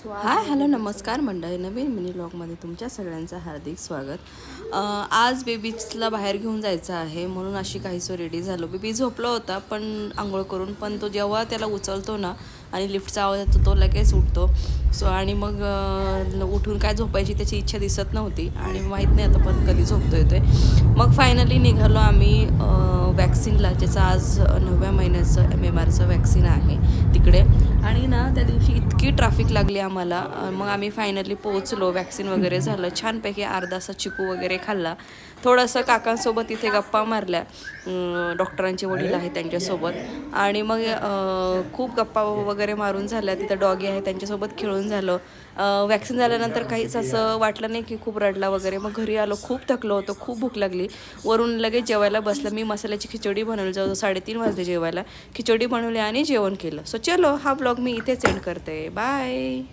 Hi hello नमस्कार मंडळी, नवीन mini ब्लॉगमध्ये तुमच्या सगळ्यांचं हार्दिक स्वागत। आज बेबीला बाहेर घेऊन जायचं आहे म्हणून अशी काहीसो रेडी झालो। बेबी झोपला होता पण आंघोळ करून, पण तो जेव्हा त्याला उचलतो ना आणि लिफ्टचा आवाज येतो तो लगेच उठतो। आणि मग उठून काय झोपायची त्याची इच्छा दिसत नव्हती आणि माहीत नाही आता पण कधी झोपतो येतोय। मग फायनली निघालो आम्ही वॅक्सिनला, ज्याचं आज 9व्या महिन्याचं MMRचं वॅक्सिन आहे तिकडे। आणि ना त्या दिवशी इतकी ट्रॅफिक लागली आम्हाला, मग आम्ही फायनली पोहोचलो, वॅक्सिन वगैरे झालं, छानपैकी अर्धा असा चिकू वगैरे खाल्ला, थोडंसं काकांसोबत इथे गप्पा मारल्या, डॉक्टरांचे वडील आहेत त्यांच्यासोबत, आणि मग खूप गप्पा वगैरे मारून झाल्या, तिथं डॉगी आहे त्यांच्यासोबत खेळून झालं। वॅक्सिन झाल्यानंतर काहीच असं वाटलं नाही की खूप रडला वगैरे। मग घरी आलो, खूप थकलो होतो, खूप भूक लागली, वरून लगेच जेवायला बसलं। मी मसाल्याची खिचडी बनवली, जवळ 3:30 वाजले जेवायला, खिचडी बनवली आणि जेवण केलं। सो चलो, हा ब्लॉग मी इथेच एंड करते, बाय।